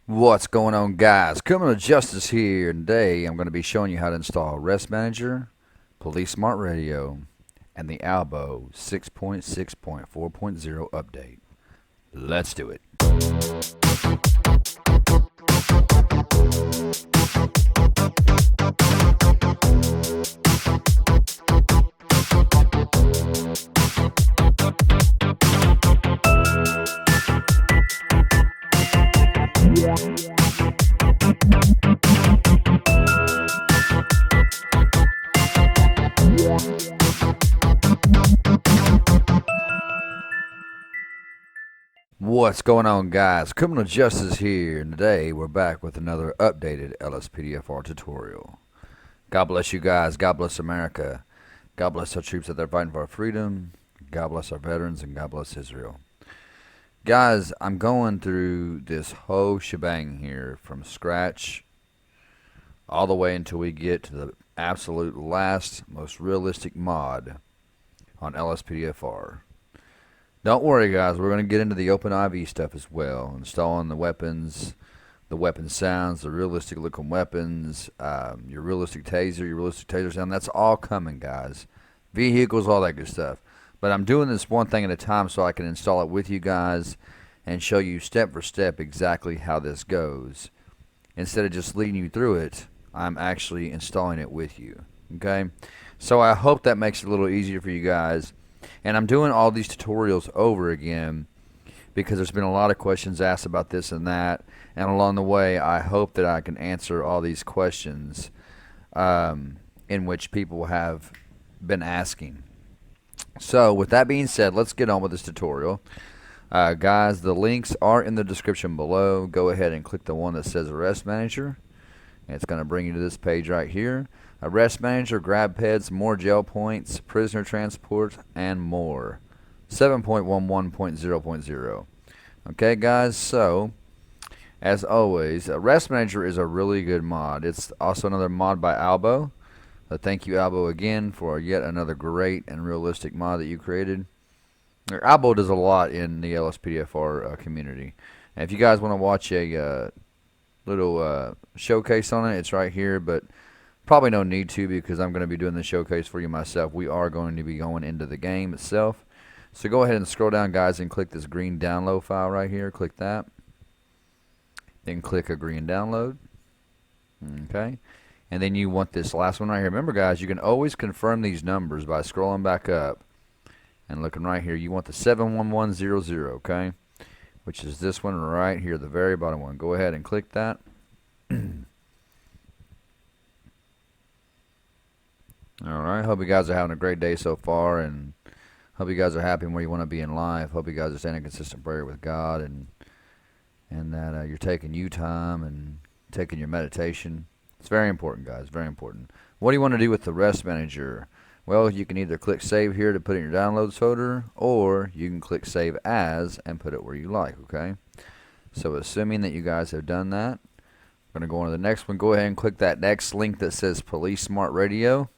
What's going on, guys? Criminal Justice here, and today I'm going to be showing you how to install Arrest Manager, Police Smart Radio, and the Albo 6.6.4.0 update. Let's do it. What's going on, guys? Criminal Justice here, and today we're back with another updated LSPDFR tutorial. God bless you guys. God bless America. God bless our troops out there fighting for our freedom. God bless our veterans, and God bless Israel. Guys, I'm going through this whole shebang here from scratch all the way until we get to the absolute last, most realistic mod on LSPDFR. Don't worry, guys. We're going to get into the open IV stuff as well. Installing the weapons sounds, the realistic looking weapons, your realistic taser sound. That's all coming, guys. Vehicles, all that good stuff. But I'm doing this one thing at a time so I can install it with you guys and show you step for step exactly how this goes. Instead of just leading you through it, I'm actually installing it with you. Okay? So I hope that makes it a little easier for you guys. And I'm doing all these tutorials over again because there's been a lot of questions asked about this and that. And along the way, I hope that I can answer all these questions in which people have been asking. So with that being said, let's get on with this tutorial. Guys, the links are in the description below. Go ahead and click the one that says Arrest Manager. And it's going to bring you to this page right here. Arrest Manager, grab peds, more jail points, prisoner transport, and more. 7.11.0.0. Okay, guys, so as always, Arrest Manager is a really good mod. It's also another mod by Albo. Thank you, Albo, again for yet another great and realistic mod that you created. Albo does a lot in the LSPDFR community. And if you guys want to watch a little showcase on it, it's right here, but probably no need to because I'm going to be doing the showcase for you myself. We are going to be going into the game itself. So go ahead and scroll down, guys, and click this green download file right here. Click that. Then click agree and download. Okay. And then you want this last one right here. Remember, guys, you can always confirm these numbers by scrolling back up and looking right here. You want the 71100, okay? Which is this one right here, the very bottom one. Go ahead and click that. Alright, hope you guys are having a great day so far, and hope you guys are happy where you want to be in life. Hope you guys are staying in consistent prayer with God, and that you're taking you time and taking your meditation. It's very important, guys, very important. What do you want to do with the Arrest Manager? Well, you can either click Save here to put it in your Downloads folder, or you can click Save As and put it where you like, okay? So assuming that you guys have done that, I'm going to go on to the next one. Go ahead and click that next link that says Police Smart Radio.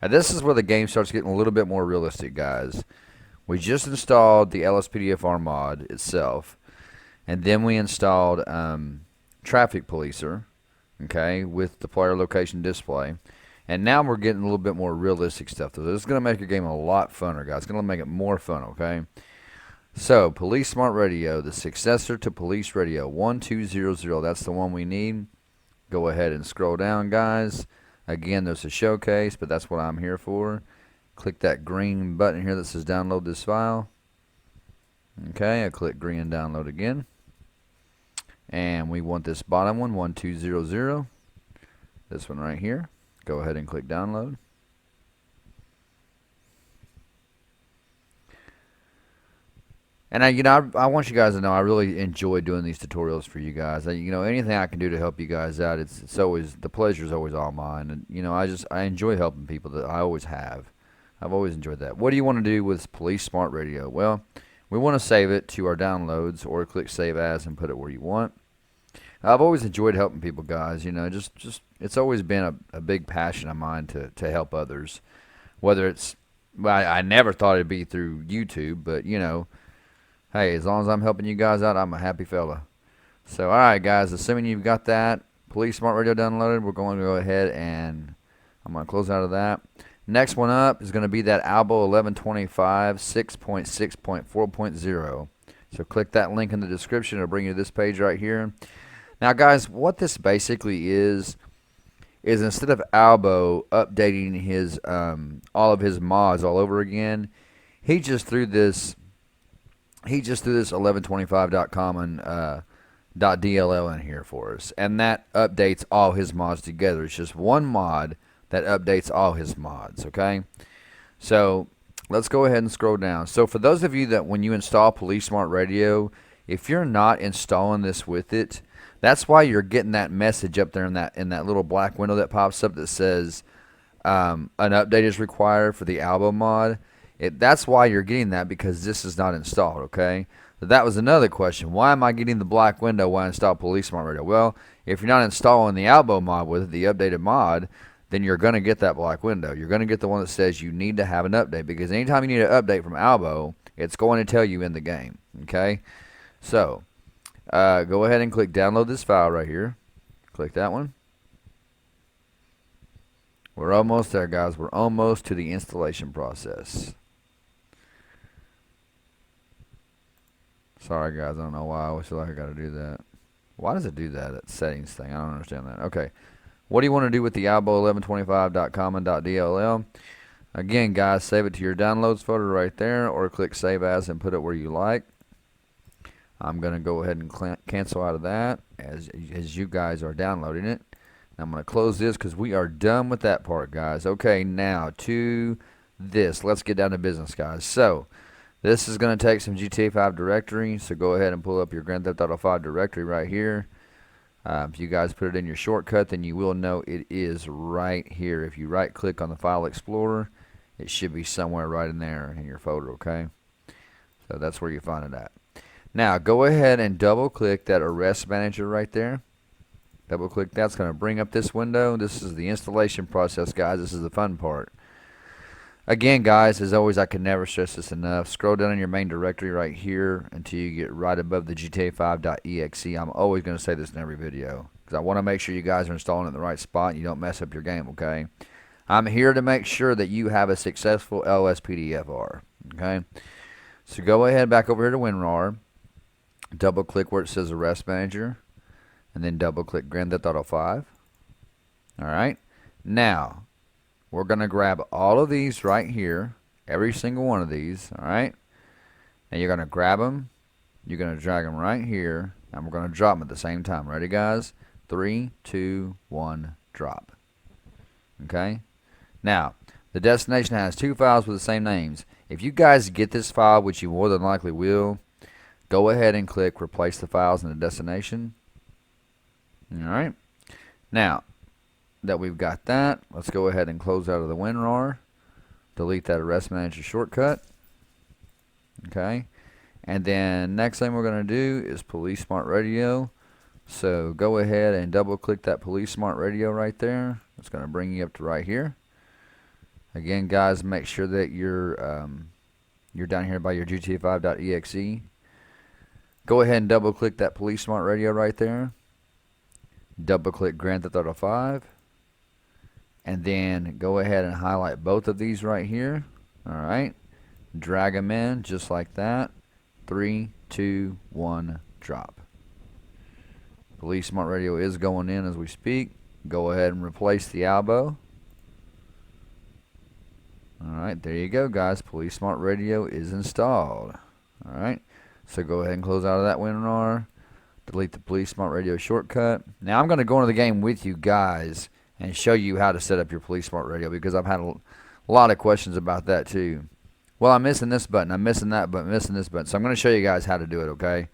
Now, this is where the game starts getting a little bit more realistic, guys. We just installed the LSPDFR mod itself, and then we installed Traffic Policer, okay, with the player location display. And now we're getting a little bit more realistic stuff. So this is going to make your game a lot funner, guys. It's going to make it more fun, okay? So, Police Smart Radio, the successor to Police Radio 1200. That's the one we need. Go ahead and scroll down, guys. Again, there's a showcase, but that's what I'm here for. Click that green button here that says download this file. Okay, I click green and download again. And we want this bottom one, 1200. This one right here. Go ahead and click download. And I want you guys to know I really enjoy doing these tutorials for you guys. Anything I can do to help you guys out, it's always, the pleasure is always all mine. And I enjoy helping people. That I always have. I've always enjoyed that. What do you want to do with Police Smart Radio? Well, we want to save it to our downloads, or click Save As and put it where you want. I've always enjoyed helping people, guys. Just it's always been a big passion of mine to help others. Whether it's, well, I never thought it'd be through YouTube, but hey, as long as I'm helping you guys out, I'm a happy fella. So, alright guys, assuming you've got that Police Smart Radio downloaded, we're going to go ahead and I'm going to close out of that. Next one up is going to be that Albo 1125 6.6.4.0. So click that link in the description. It'll bring you to this page right here. Now guys, what this basically is instead of Albo updating his all of his mods all over again, he just threw this 1125.com and .dll in here for us, and that updates all his mods together. It's just one mod that updates all his mods, okay? So let's go ahead and scroll down. So for those of you that when you install Police Smart Radio, if you're not installing this with it, that's why you're getting that message up there in that little black window that pops up that says an update is required for the Albo mod. That's why you're getting that, because this is not installed, okay? But that was another question. Why am I getting the black window when I install Police Smart Radio? Well, if you're not installing the Albo mod with it, the updated mod, then you're going to get that black window. You're going to get the one that says you need to have an update, because anytime you need an update from Albo, it's going to tell you in the game, okay? So, go ahead and click download this file right here. Click that one. We're almost there, guys. We're almost to the installation process. Sorry, guys. I don't know why. I always feel like I got to do that. Why does it do that? That settings thing. I don't understand that. Okay. What do you want to do with the Albo1125.com and .dll? Again, guys, save it to your downloads folder right there, or click Save As and put it where you like. I'm going to go ahead and cancel out of that as you guys are downloading it. I'm going to close this because we are done with that part, guys. Okay, now to this. Let's get down to business, guys. So, this is going to take some GTA 5 directory, so go ahead and pull up your Grand Theft Auto 5 directory right here. If you guys put it in your shortcut, then you will know it is right here. If you right-click on the File Explorer, it should be somewhere right in there in your folder, okay? So that's where you find it at. Now, go ahead and double-click that Arrest Manager right there. Double-click that. It's going to bring up this window. This is the installation process, guys. This is the fun part. Again, guys, as always, I can never stress this enough. Scroll down in your main directory right here until you get right above the GTA5.exe. I'm always going to say this in every video because I want to make sure you guys are installing it in the right spot and you don't mess up your game, okay? I'm here to make sure that you have a successful LSPDFR, okay? So go ahead back over here to WinRAR. Double-click where it says Arrest Manager, and then double-click Grand Theft Auto 5. All right? Now, we're going to grab all of these right here, every single one of these, all right? And you're going to grab them, you're going to drag them right here, and we're going to drop them at the same time. Ready, guys? 3, 2, 1, drop. Okay? Now, the destination has 2 files with the same names. If you guys get this file, which you more than likely will, go ahead and click Replace the Files in the Destination. All right? Now, that we've got that, let's go ahead and close out of the WinRAR. Delete that Arrest Manager shortcut. Okay? And then next thing we're going to do is Police Smart Radio. So go ahead and double click that Police Smart Radio right there. It's going to bring you up to right here. Again, guys, make sure that you're down here by your GTA5.exe. Go ahead and double click that Police Smart Radio right there. Double click Grand Theft Auto 5. And then go ahead and highlight both of these right here. Alright. Drag them in just like that. 3, 2, 1, drop. Police Smart Radio is going in as we speak. Go ahead and replace the Albo. Alright, there you go, guys. Police Smart Radio is installed. Alright. So go ahead and close out of that WinRAR. Delete the Police Smart Radio shortcut. Now I'm going to go into the game with you guys and show you how to set up your Police Smart Radio, because I've had a lot of questions about that too. Well, I'm missing this button, I'm missing that button, missing this button. So I'm going to show you guys how to do it, okay?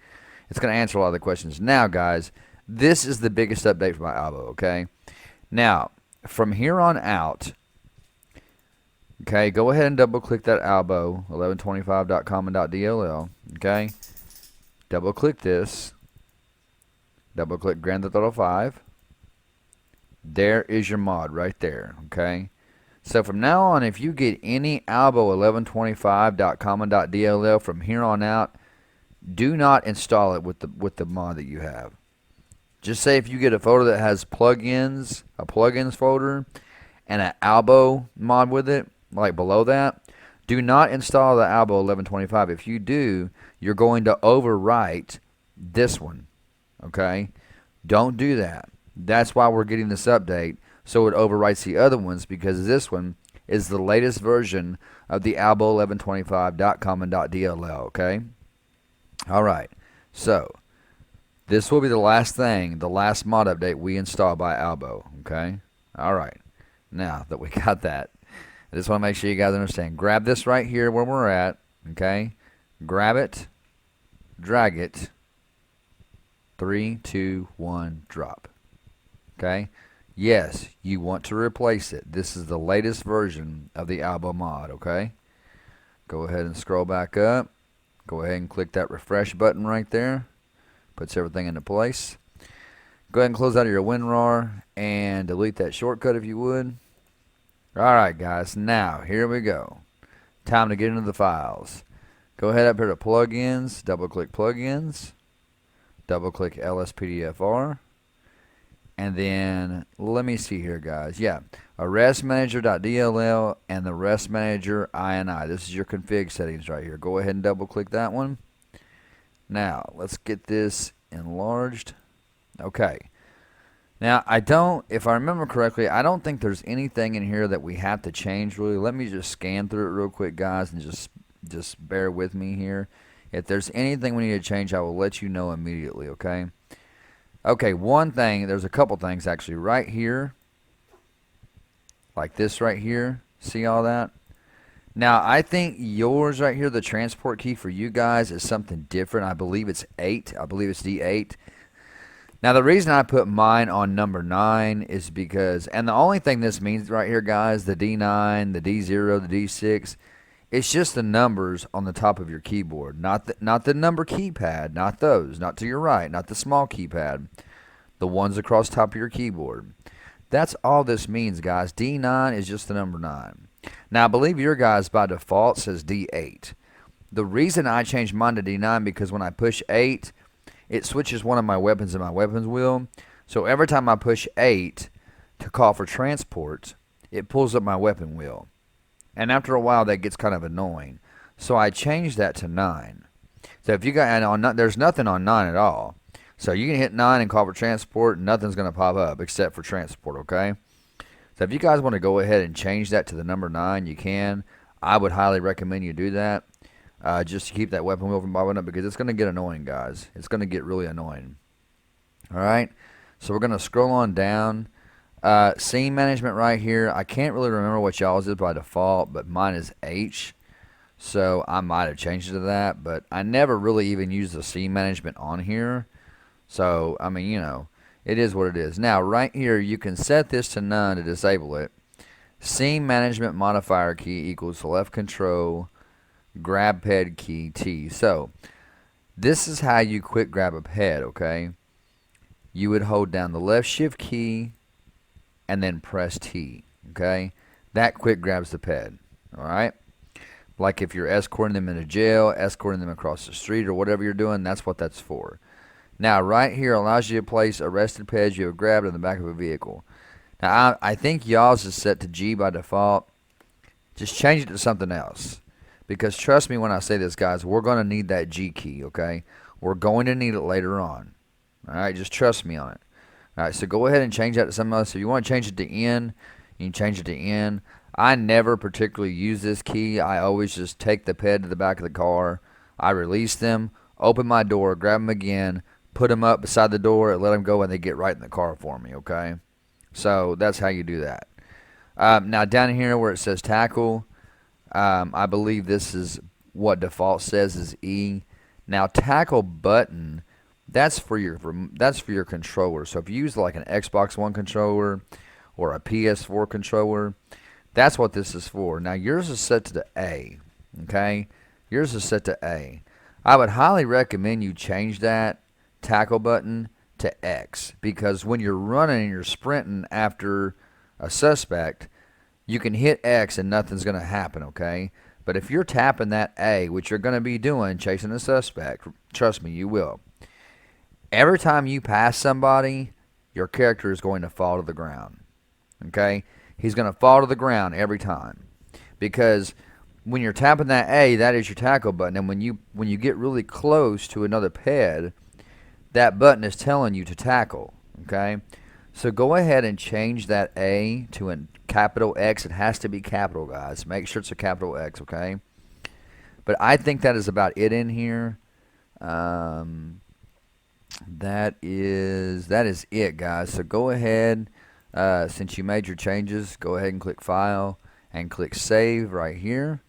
It's going to answer a lot of the questions. Now, guys, this is the biggest update for my Albo, okay? Now, from here on out, okay, go ahead and double click that Albo 1125.com and .dll, okay? Double click this. Double click Grand Theft Auto 5. There is your mod right there, okay? So from now on, if you get any Albo 1125.com and .dll from here on out, do not install it with the mod that you have. Just say if you get a folder that has plugins, a plugins folder, and an Albo mod with it, like below that, do not install the Albo 1125. If you do, you're going to overwrite this one, okay? Don't do that. That's why we're getting this update, so it overwrites the other ones, because this one is the latest version of the Albo 1125.com and .dll, okay? All right, so this will be the last thing, the last mod update we install by Albo, okay? All right, now that we got that, I just want to make sure you guys understand. Grab this right here where we're at, okay? Grab it, drag it, 3, 2, 1, drop, okay? Yes, you want to replace it. This is the latest version of the Albo mod, okay? Go ahead and scroll back up. Go ahead and click that refresh button right there. Puts everything into place. Go ahead and close out of your WinRAR and delete that shortcut if you would. Alright guys, now here we go. Time to get into the files. Go ahead up here to plugins, double click plugins, double click LSPDFR, and then let me see here guys. Yeah, arrest manager.dll and the rest manager ini. This is your config settings right here. Go ahead and double click that one. Now let's get this enlarged. Okay. Now if I remember correctly, I don't think there's anything in here that we have to change really. Let me just scan through it real quick guys, and just bear with me here. If there's anything we need to change, I will let you know immediately, okay? Okay, one thing, there's a couple things actually right here, like this right here. See all that? Now, I think yours right here, the transport key for you guys is something different. I believe it's 8. I believe it's D8. Now, the reason I put mine on number 9 is because, and the only thing this means right here, guys, the D9, the D0, the D6, it's just the numbers on the top of your keyboard, not the number keypad, not those, not to your right, not the small keypad, the ones across top of your keyboard. That's all this means, guys. D9 is just the number 9. Now, I believe your guys by default says D8. The reason I changed mine to D9 because when I push 8, it switches one of my weapons in my weapons wheel. So every time I push 8 to call for transport, it pulls up my weapon wheel. And after a while, that gets kind of annoying. So I changed that to 9. So if you got, there's nothing on 9 at all. So you can hit 9 and call for transport, and nothing's going to pop up except for transport, okay? So if you guys want to go ahead and change that to the number 9, you can. I would highly recommend you do that. Just to keep that weapon wheel from popping up, because it's going to get annoying, guys. It's going to get really annoying. All right? So we're going to scroll on down. Scene management right here. I can't really remember what y'all's is by default, but mine is H. So I might have changed it to that, but I never really even used the scene management on here. So, I mean, you know, it is what it is. Now, right here, you can set this to none to disable it. Scene management modifier key equals left control, grab ped key T. So, this is how you quick grab a ped, okay? You would hold down the left shift key and then press T, okay? That quick grabs the ped, all right? Like if you're escorting them into jail, escorting them across the street, or whatever you're doing, that's what that's for. Now, right here allows you to place arrested peds you have grabbed in the back of a vehicle. Now, I think y'all's is set to G by default. Just change it to something else. Because trust me when I say this, guys, we're going to need that G key, okay? We're going to need it later on. All right, just trust me on it. All right, so go ahead and change that to something else. If you want to change it to N, you can change it to N. I never particularly use this key. I always just take the ped to the back of the car. I release them, open my door, grab them again, put them up beside the door, and let them go, and they get right in the car for me, okay? So that's how you do that. Now, down here where it says tackle, I believe this is what default says is E. Now, tackle button, that's for your controller. So if you use like an Xbox One controller or a PS4 controller, that's what this is for. Now, yours is set to the A, okay? Yours is set to A. I would highly recommend you change that tackle button to X, because when you're running and you're sprinting after a suspect, you can hit X and nothing's going to happen, okay? But if you're tapping that A, which you're going to be doing, chasing a suspect, trust me, you will. Every time you pass somebody, your character is going to fall to the ground. Okay? He's going to fall to the ground every time. Because when you're tapping that A, that is your tackle button. And when you get really close to another ped, that button is telling you to tackle. Okay? So go ahead and change that A to a capital X. It has to be capital, guys. Make sure it's a capital X, okay? But I think that is about it in here. That is it, guys. So go ahead, since you made your changes, go ahead and click File and click Save right here,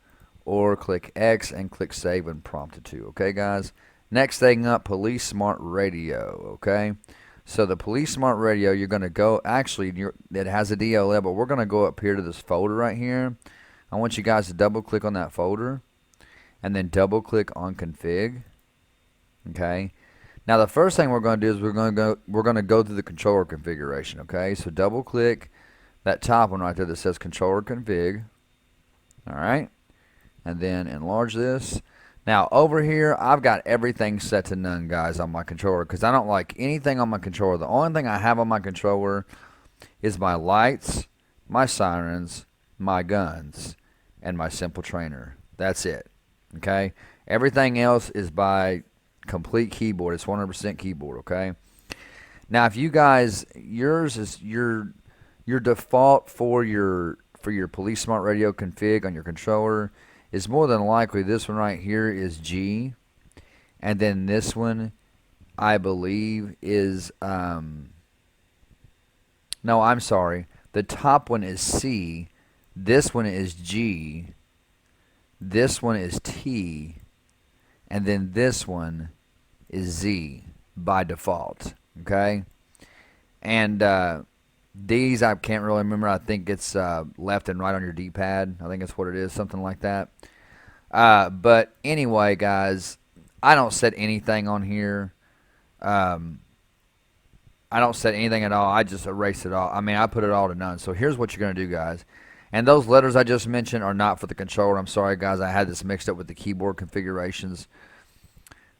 or click X and click Save when prompted to. Okay, guys. Next thing up, Police Smart Radio. Okay. So the Police Smart Radio, you're going to go, actually, it has a DLL, but we're going to go up here to this folder right here. I want you guys to double click on that folder and then double click on Config. Okay. Now the first thing we're going to do is we're going to go through the controller configuration. Okay. So double click that top one right there that says Controller Config. All right. And then enlarge this. Now, over here, I've got everything set to none, guys, on my controller because I don't like anything on my controller. The only thing I have on my controller is my lights, my sirens, my guns, and my simple trainer. That's it, okay? Everything else is by complete keyboard. It's 100% keyboard, okay? Now, if you guys, yours is your default for your Police Smart Radio config on your controller is more than likely this one right here is G, and then this one I believe is no, I'm sorry, the top one is C, this one is G, this one is T, and then this one is Z by default. Okay, and these I can't really remember. I think it's left and right on your D-pad. I think that's what it is, something like that. But anyway, guys, I don't set anything on here. I don't set anything at all. I just erase it all. I mean, I put it all to none. So here's what you're going to do, guys. And those letters I just mentioned are not for the controller. I'm sorry, guys. I had this mixed up with the keyboard configurations.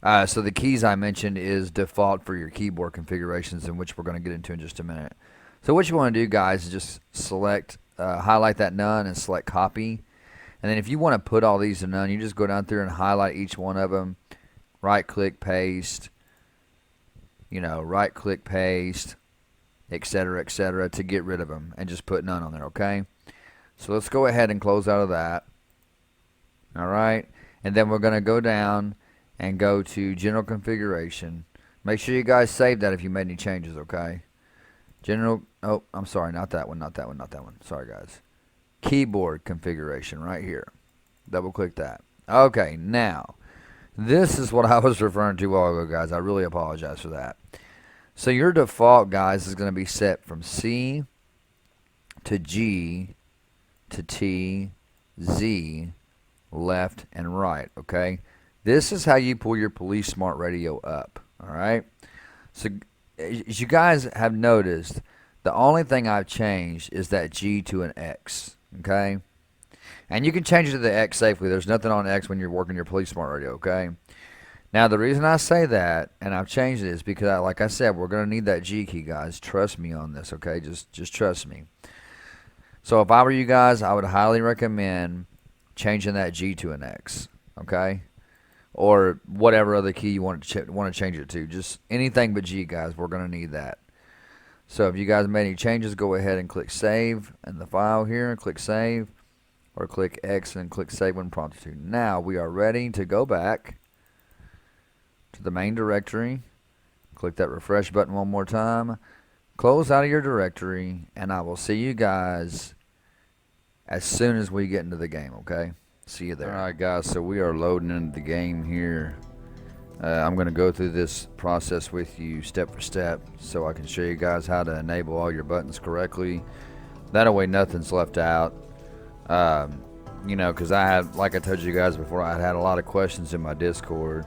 So the keys I mentioned is default for your keyboard configurations, in which we're going to get into in just a minute. So what you want to do, guys, is just select, highlight that none and select copy. And then if you want to put all these to none, you just go down through and highlight each one of them. Right-click, paste, right-click, paste, etc., to get rid of them. And just put none on there, okay? So let's go ahead and close out of that. All right? And then we're going to go down and go to General Configuration. Make sure you guys save that if you made any changes, okay? General, oh, I'm sorry, not that one. Sorry, guys. Keyboard configuration right here. Double click that. Okay, now, this is what I was referring to a while ago, guys. I really apologize for that. So your default, guys, is going to be set from C to G to T, Z, left, and right, okay? This is how you pull your Police Smart Radio up, all right? So as you guys have noticed, the only thing I've changed is that G to an X, okay? And you can change it to the X safely. There's nothing on X when you're working your Police Smart Radio, okay? Now, the reason I say that, and I've changed it, is because, like I said, we're going to need that G key, guys. Trust me on this, okay? Just trust me. So if I were you guys, I would highly recommend changing that G to an X, okay? Or whatever other key you want to change it to. Just anything but G, guys. We're going to need that. So if you guys made any changes, go ahead and click Save in the file here and click Save. Or click X and click Save when prompted to. Now we are ready to go back to the main directory. Click that refresh button one more time. Close out of your directory, and I will see you guys as soon as we get into the game, okay? See you there. Alright, guys, so we are loading into the game here. I'm going to go through this process with you step for step so I can show you guys how to enable all your buttons correctly. That way nothing's left out. Because I had, like I told you guys before, I had a lot of questions in my Discord,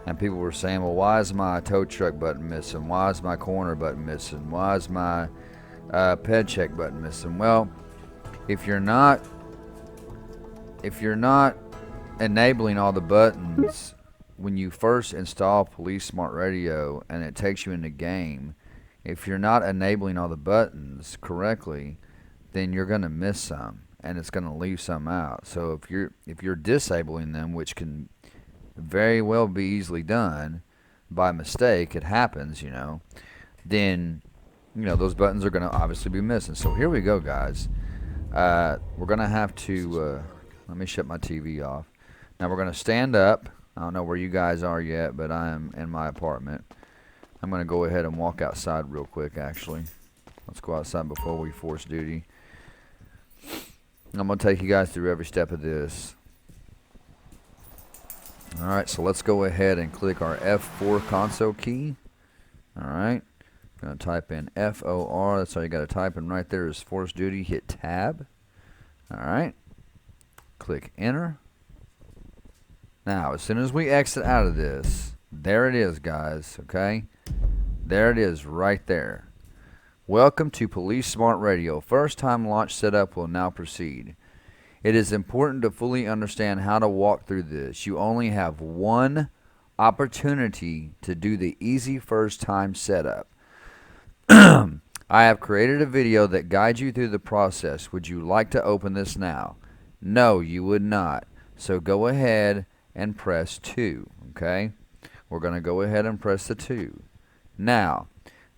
and people were saying, well, why is my tow truck button missing? Why is my corner button missing? Why is my ped check button missing? Well, if you're not enabling all the buttons when you first install Police Smart Radio and it takes you in the game, if you're not enabling all the buttons correctly, then you're going to miss some and it's going to leave some out. So if you're disabling them, which can very well be easily done by mistake, it happens, then those buttons are going to obviously be missing. So here we go, guys. We're going to have to let me shut my TV off. Now we're going to stand up. I don't know where you guys are yet, but I am in my apartment. I'm going to go ahead and walk outside real quick, actually. Let's go outside before we force duty. I'm going to take you guys through every step of this. Alright, so let's go ahead and click our F4 console key. Alright. Going to type in FOR. That's all you got to type in right there is force duty. Hit tab. Alright. Click enter. Now, as soon as we exit out of this, there it is, guys, okay? There it is right there. Welcome to Police Smart Radio. First time launch setup will now proceed. It is important to fully understand how to walk through this. You only have one opportunity to do the easy first time setup. I have created a video that guides you through the process. Would you like to open this now? No, you would not. So go ahead and press 2, okay? We're going to go ahead and press the 2. Now,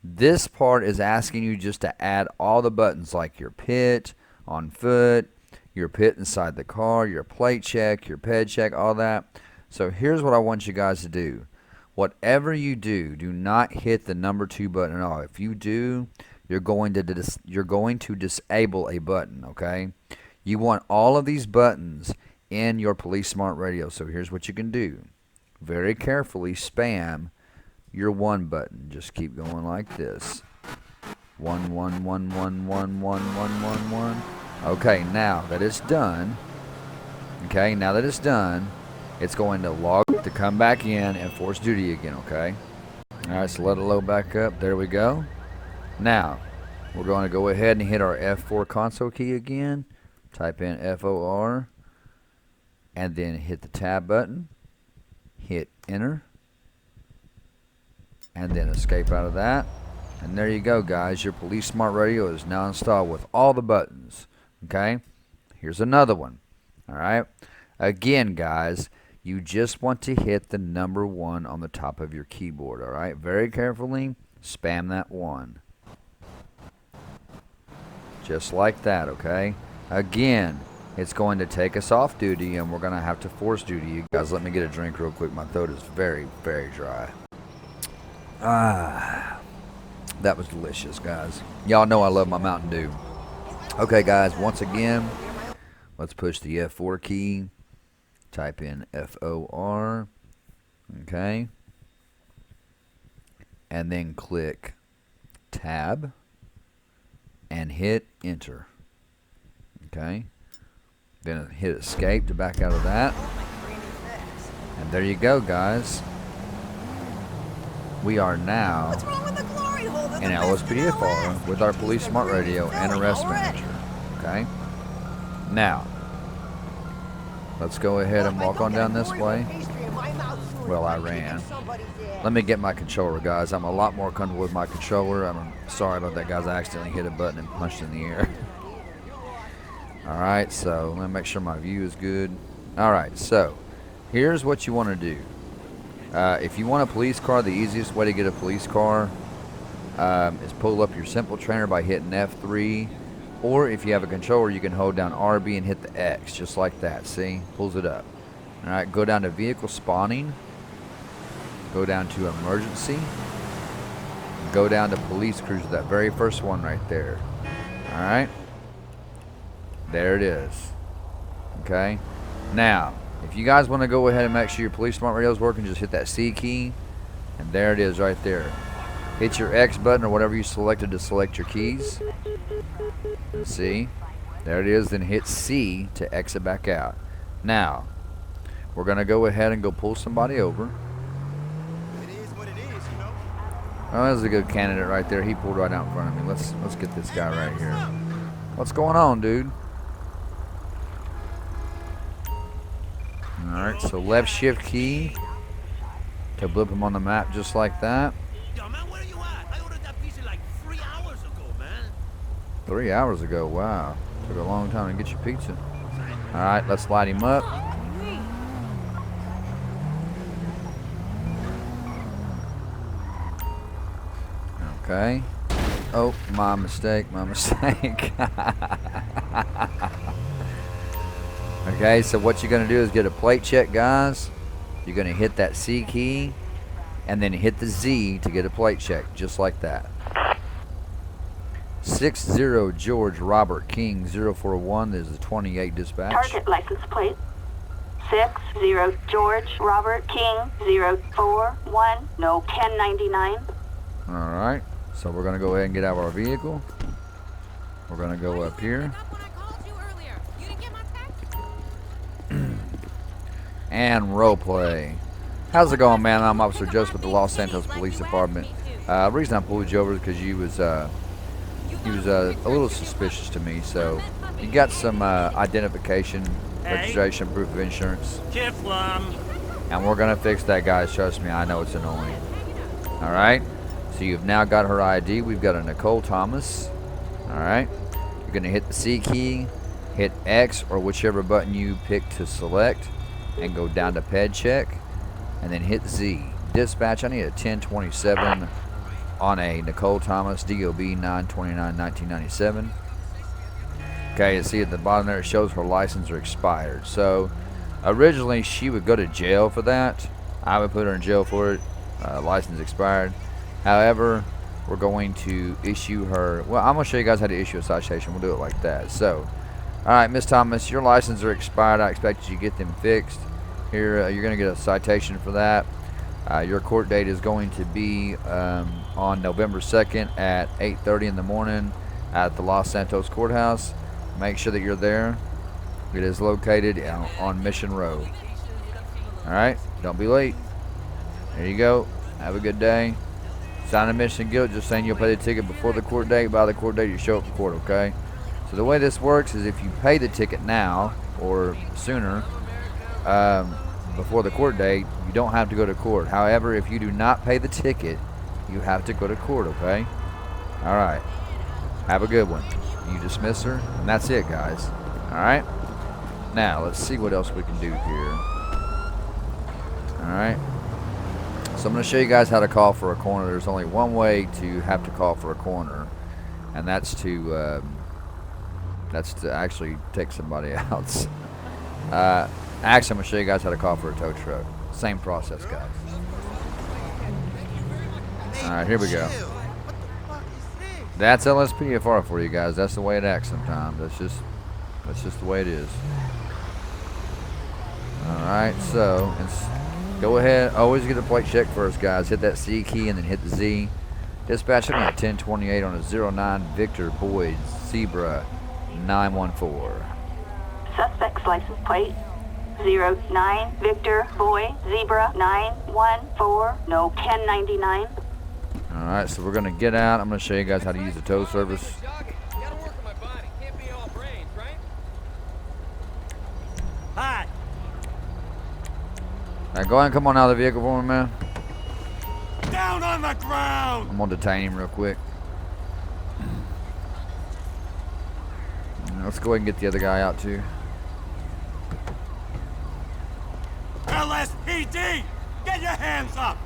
this part is asking you just to add all the buttons like your pit on foot, your pit inside the car, your plate check, your ped check, all that. So here's what I want you guys to do. Whatever you do, do not hit the number 2 button at all. If you do, you're going to disable a button, okay? You want all of these buttons in your Police Smart Radio. So here's what you can do. Very carefully spam your 1 button. Just keep going like this. 1 1 1 1 1 1 1 1 1. Okay, now that it's done. Okay, now that it's done, it's going to log to come back in and force duty again, okay? Alright, so let it load back up. There we go. Now, we're going to go ahead and hit our F4 console key again. Type in FOR. And then hit the tab button. Hit enter. And then escape out of that. And there you go, guys. Your Police Smart Radio is now installed with all the buttons. Okay? Here's another one. Alright? Again, guys, you just want to hit the number 1 on the top of your keyboard. Alright? Very carefully spam that 1. Just like that, okay? Again, it's going to take us off duty and we're going to have to force duty. You guys, let me get a drink real quick. My throat is very, very dry. That was delicious, guys. Y'all know I love my Mountain Dew. Okay, guys, once again, let's push the F4 key. Type in FOR. Okay. And then click tab and hit enter. Okay. Then hit escape to back out of that. And there you go, guys. We are now in LSPDFR with our Police Smart Radio and Arrest Manager. Okay? Now, let's go ahead and walk on down this way. Well, I ran. Let me get my controller, guys. I'm a lot more comfortable with my controller. I'm sorry about that, guys. I accidentally hit a button and punched in the air. Alright, so let me make sure my view is good. Alright, so here's what you want to do. If you want a police car, the easiest way to get a police car is pull up your simple trainer by hitting F3. Or if you have a controller, you can hold down RB and hit the X, just like that. See? Pulls it up. Alright, go down to vehicle spawning. Go down to emergency. Go down to police cruiser, that very first one right there. Alright? There it is. Okay? Now, if you guys want to go ahead and make sure your Police Smart Radio is working, just hit that C key. And there it is right there. Hit your X button or whatever you selected to select your keys. See? There it is. Then hit C to exit back out. Now, we're going to go ahead and go pull somebody over. Oh, that's a good candidate right there. He pulled right out in front of me. Let's get this guy right here. What's going on, dude? Alright, so left shift key to blip him on the map just like that. Yo, man, where you at? I ordered that pizza like 3 hours ago, man. 3 hours ago, wow. Took a long time to get your pizza. Alright, let's light him up. Okay. Oh, my mistake, my mistake. Okay, so what you're going to do is get a plate check, guys. You're going to hit that C key and then hit the Z to get a plate check, just like that. 60 George Robert King 041. There's the 28 dispatch. Target license plate 60 George Robert King 041. No 1099. Alright, so we're going to go ahead and get out of our vehicle. We're going to go up here. And role play. How's it going, man? I'm Officer Joseph with the Los Santos Police Department. The reason I pulled you over is because you was a little suspicious to me. So you got some identification, registration, proof of insurance, and we're gonna fix that, guys. Trust me, I know it's annoying. All right. So you've now got her ID. We've got a Nicole Thomas. All right. You're gonna hit the C key, hit X or whichever button you pick to select, and go down to ped check, and then hit Z. Dispatch, I need a 1027 on a Nicole Thomas, DOB 9/29/1997. Okay, you see at the bottom there it shows her license are expired. So originally she would go to jail for that. I would put her in jail for it. License expired. However, we're going to issue her, well, I'm going to show you guys how to issue a citation. We'll do it like that. So alright, Miss Thomas, your licenses are expired. I expect you to get them fixed. Here, you're going to get a citation for that. Your court date is going to be on November 2nd at 8:30 in the morning at the Los Santos Courthouse. Make sure that you're there. It is located on Mission Road. Alright, don't be late. There you go. Have a good day. Sign admission of guilt, just saying you'll pay the ticket before the court date. By the court date, you show up for court, okay? So the way this works is if you pay the ticket now or sooner, before the court date, you don't have to go to court. However, if you do not pay the ticket, you have to go to court, okay? Alright. Have a good one. You dismiss her, and that's it, guys. Alright? Now, let's see what else we can do here. Alright. So I'm going to show you guys how to call for a corner. There's only one way to have to call for a corner, and that's to actually take somebody else. Actually, I'm going to show you guys how to call for a tow truck. Same process, guys. Alright, here we go. That's LSPDFR for you guys. That's the way it acts sometimes. That's just the way it is. Alright, so go ahead. Always get a plate check first, guys. Hit that C key and then hit the Z. Dispatch on a 1028 on a 09 Victor Boyd Zebra 914. Suspect's license plate 09 Victor Boy Zebra 914. No 1099. Alright, so we're going to get out. I'm going to show you guys how to use the tow service. Hi. Now go ahead and come on out of the vehicle for me, man. Down on the ground. I'm going to detain him real quick. Let's go ahead and get the other guy out too. LSPD, get your hands up.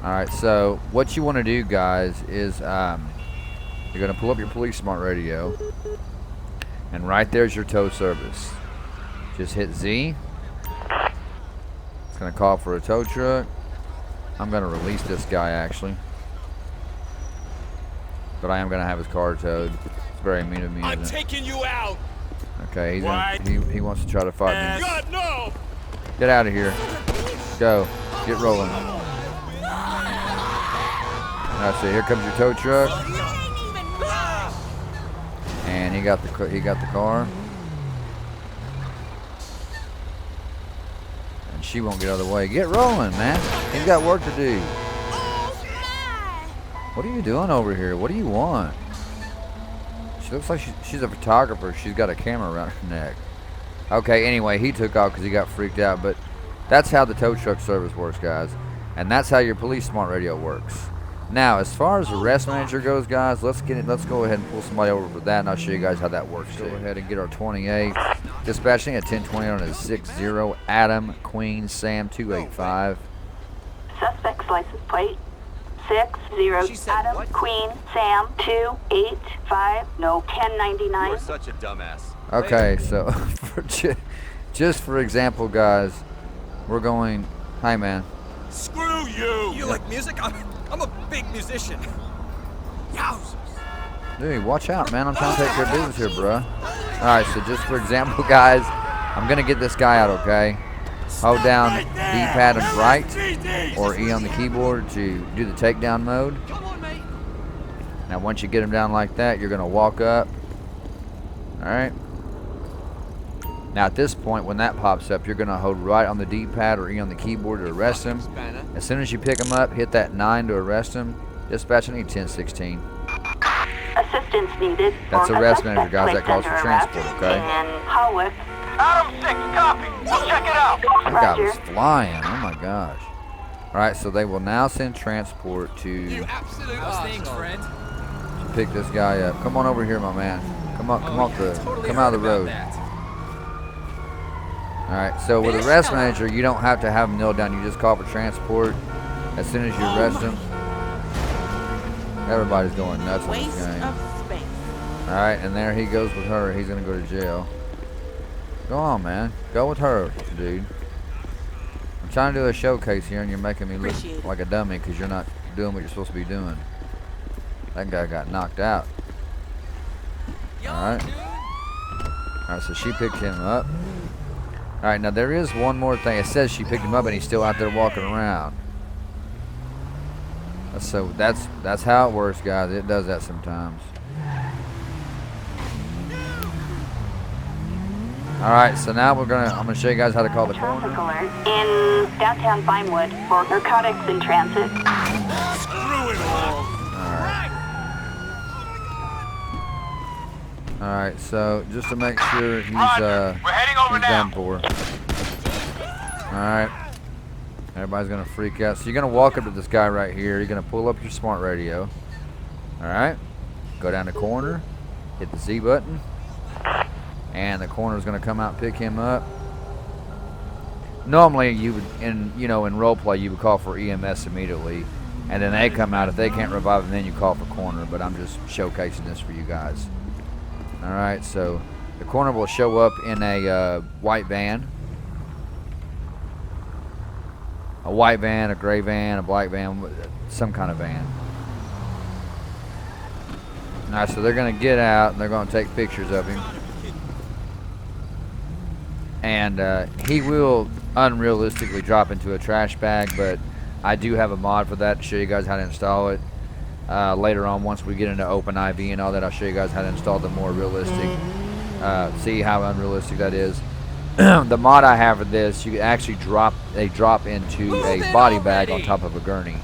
Alright, so what you want to do, guys, is you're going to pull up your Police Smart radio, and right there's your tow service. Just hit Z. It's going to call for a tow truck. I'm going to release this guy, actually, but I am going to have his car towed. It's very mean of me. I'm taking you out. Okay, he wants to try to fight me. God, no. Get out of here. Go. Get rolling. Alright, so here comes your tow truck, and he got the car, and she won't get out of the way. Get rolling, man. He's got work to do. What are you doing over here? What do you want? She looks like she's a photographer. She's got a camera around her neck. Okay, anyway, he took off because he got freaked out, but that's how the tow truck service works, guys. And that's how your police smart radio works. Now, as far as the arrest manager goes, guys, let's go ahead and pull somebody over for that, and I'll show you guys how that works. Go ahead and get our 28. Dispatching at 1020 on a 60 Adam Queen Sam 285. Suspect's license plate 60 She said Adam what? Queen Sam 285. No, You are 1099. such a dumbass. Okay, so just for example, guys, we're going. Hi, man. Screw you! You like music? I'm a big musician. Yowzers. Dude, watch out, man. I'm trying to take care of business here, bruh. Alright, so just for example, guys, I'm going to get this guy out, okay? Hold down D-pad and right, or E on the keyboard to do the takedown mode. Come on, mate. Now, once you get him down like that, you're going to walk up. Alright? Now, at this point, when that pops up, you're going to hold right on the D-pad or E on the keyboard to arrest him. As soon as you pick him up, hit that 9 to arrest him. Dispatch, I need 1016. Assistance needed. That's for a arrest suspect manager, guys. That placed calls for under transport, arrest okay? In Hawick. Adam 6, copy. We'll check it out. That guy Roger. was flying. Oh my gosh. Alright, so they will now send transport to absolute Thanks, friend. pick this guy up. Come on over here, my man. Come on, come off the come out of the road. Alright, so with arrest manager, you don't have to have him kneel down. You just call for transport. As soon as you arrest him, everybody's going nuts in this Waste game. of space. Alright, and there he goes with her. He's gonna go to jail. Go on, man. Go with her, dude. I'm trying to do a showcase here, and you're making me look Appreciate it. like a dummy because you're not doing what you're supposed to be doing. That guy got knocked out. Alright. Alright, so she picked him up. Alright, now there is one more thing. It says she picked him up, and he's still out there walking around. So that's how it works, guys. It does that sometimes. Alright, so now I'm gonna show you guys how to call the Traffic coroner. alert in downtown Vinewood for narcotics in transit. Screw it all. Alright, so just to make sure he's We're heading over he's now. done for. Alright. Everybody's gonna freak out. So you're gonna walk up to this guy right here, you're gonna pull up your smart radio. Alright. Go down the corner, hit the Z button, and the coroner's gonna come out and pick him up. Normally you would in role play you would call for EMS immediately, and then they come out. If they can't revive him, then you call for coroner, but I'm just showcasing this for you guys. Alright, so the coroner will show up in a white van. A white van, a gray van, a black van, some kind of van. Alright, so they're going to get out and they're going to take pictures of him. And he will unrealistically drop into a trash bag, but I do have a mod for that to show you guys how to install it. Later on, once we get into open IV and all that, I'll show you guys how to install the more realistic. See how unrealistic that is. The mod I have for this, you can actually drop into a body bag on top of a gurney,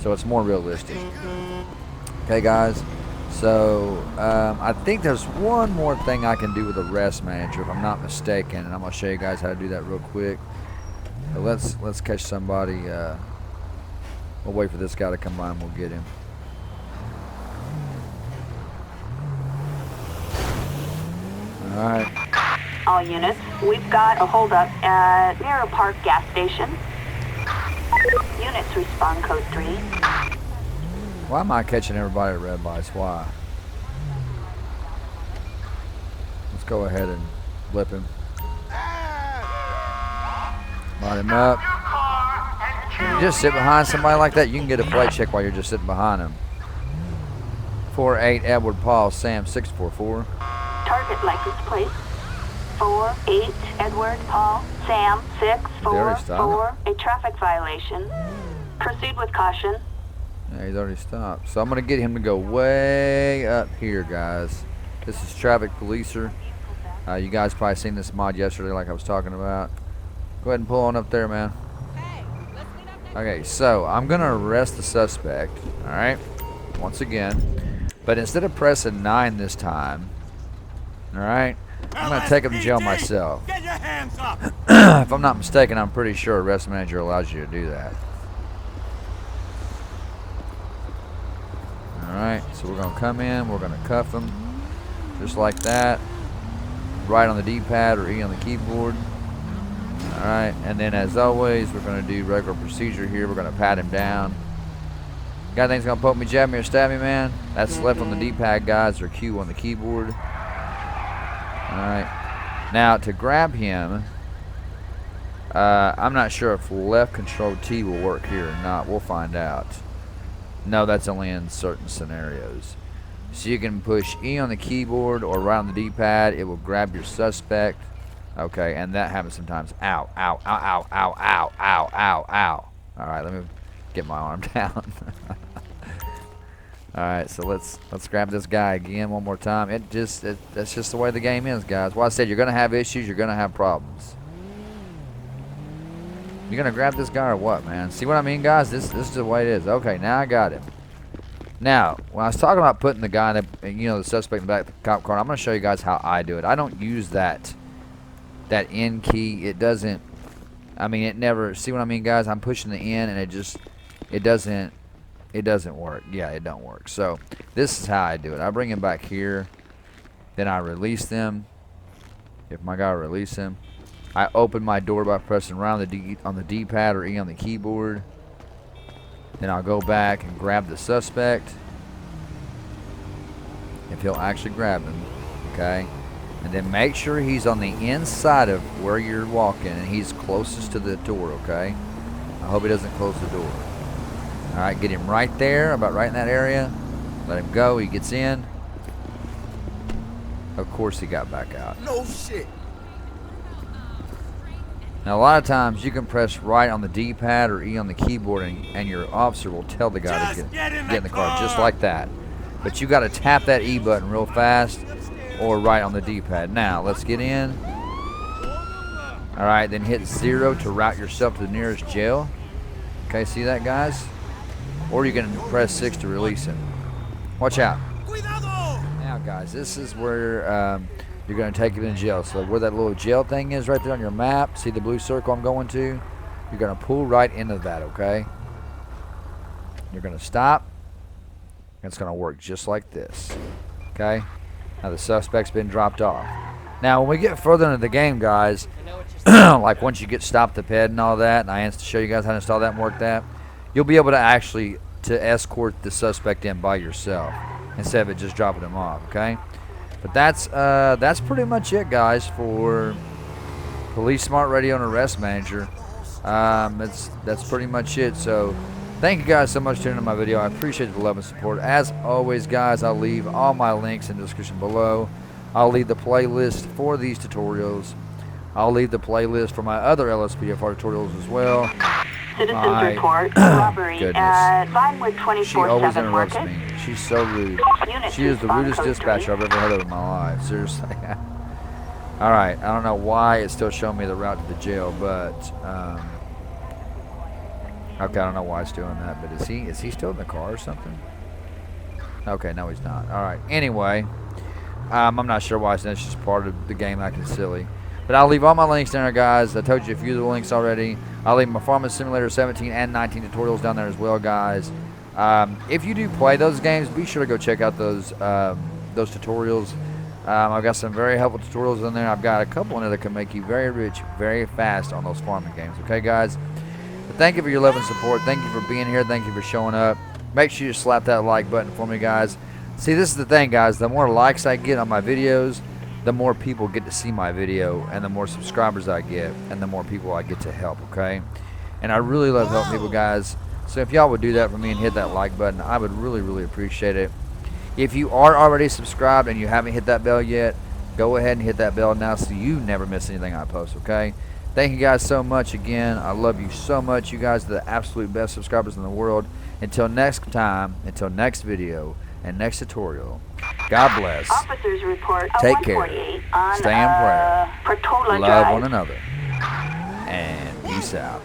so it's more realistic. Okay, guys. So I think there's one more thing I can do with arrest manager, if I'm not mistaken, and I'm gonna show you guys how to do that real quick. So let's catch somebody. We'll wait for this guy to come by and we'll get him. All right. All units, we've got a holdup at Mirror Park gas station. Units respond code 3. Why am I catching everybody at red lights? Why? Let's go ahead and blip him. Light him up. You just sit behind somebody like that, you can get a plate check while you're just sitting behind him. 48 Edward Paul Sam 644. Target license plate 48 Edward Paul Sam There he 644. A traffic violation. Proceed with caution. Yeah, he's already stopped. So I'm going to get him to go way up here, guys. This is Traffic Policer. You guys probably seen this mod yesterday like I was talking about. Go ahead and pull on up there, man. Okay, so I'm going to arrest the suspect, alright, once again. But instead of pressing 9 this time, alright, I'm going to take him to jail myself. Get your hands up. If I'm not mistaken, I'm pretty sure arrest manager allows you to do that. Alright, so we're going to come in, we're going to cuff him just like that. Right on the D-pad or E on the keyboard. Alright, and then as always, we're going to do regular procedure here. We're going to pat him down. Guy thinks he's going to poke me, jab me, or stab me, man. That's left on the D-pad, guys, or Q on the keyboard. Alright. Now, to grab him, I'm not sure if left control T will work here or not. We'll find out. No, that's only in certain scenarios. So you can push E on the keyboard or right on the D-pad. It will grab your suspect. Okay, and that happens sometimes. Ow, ow, ow, ow, ow, ow, ow, ow, ow. Alright, let me get my arm down. Alright, so let's grab this guy again one more time. That's just the way the game is, guys. Well, I said you're gonna have issues, you're gonna have problems. You're gonna grab this guy or what, man? See what I mean, guys? This is the way it is. Okay, now I got him. Now, when I was talking about putting the guy in the, the suspect in the back of the cop car, I'm gonna show you guys how I do it. I don't use that N key. It doesn't. I mean, it never. See what I mean, guys? I'm pushing the N, and it doesn't work. Yeah, it don't work. So this is how I do it. I bring him back here, then I release them. If my guy release him, I open my door by pressing around on the D-pad or E on the keyboard. Then I'll go back and grab the suspect. If he'll actually grab him, okay? And then make sure he's on the inside of where you're walking and he's closest to the door, okay? I hope he doesn't close the door. Alright, get him right there, about right in that area. Let him go, he gets in. Of course he got back out. No shit. Now a lot of times you can press right on the D-pad or E on the keyboard and your officer will tell the guy to get in the car just like that. But you got to tap that E button real fast or right on the D-pad. Now let's get in. Alright, then hit 0 to route yourself to the nearest jail. Okay, see that, guys? Or you can press 6 to release him. Watch out. Now guys, this is where you're going to take him in jail. So where that little jail thing is right there on your map, see the blue circle I'm going to? You're going to pull right into that, okay? You're going to stop. And it's going to work just like this. Okay? Now the suspect's been dropped off. Now when we get further into the game, guys, like once you get stopped the ped and all that, and I show you guys how to install that and work that, you'll be able to actually escort the suspect in by yourself instead of it just dropping him off, okay? But that's pretty much it, guys, for Police Smart Radio and Arrest Manager. That's pretty much it. So thank you guys so much for tuning in my video. I appreciate the love and support. As always, guys, I'll leave all my links in the description below. I'll leave the playlist for these tutorials. I'll leave the playlist for my other LSPDFR tutorials as well. Citizens report robbery at Vinewood She always 24/7 interrupts Market. me. She's so rude. Unit She is the on rudest code dispatcher I've 3. ever heard of in my life. Seriously. Alright, I don't know why it's still showing me the route to the jail, but okay, I don't know why it's doing that, but is he still in the car or something? Okay, no he's not. Alright, anyway, I'm not sure why, it's just part of the game acting silly. But I'll leave all my links down there, guys. I told you a few of the links already. I'll leave my Farming Simulator 17 and 19 tutorials down there as well, guys. If you do play those games, be sure to go check out those tutorials. I've got some very helpful tutorials in there. I've got a couple in there that can make you very rich, very fast on those farming games. Okay, guys? But thank you for your love and support. Thank you for being here. Thank you for showing up. Make sure you slap that like button for me, guys. See, this is the thing, guys. The more likes I get on my videos, the more people get to see my video, and the more subscribers I get, and the more people I get to help, okay? And I really love helping people, guys. So if y'all would do that for me and hit that like button, I would really, really appreciate it. If you are already subscribed and you haven't hit that bell yet, go ahead and hit that bell now so you never miss anything I post, okay? Thank you guys so much again. I love you so much. You guys are the absolute best subscribers in the world. Until next time, until next video and next tutorial, God bless. Officers report Take care. 148 on Stay in prayer. Portola Love Drive. one another. And peace out.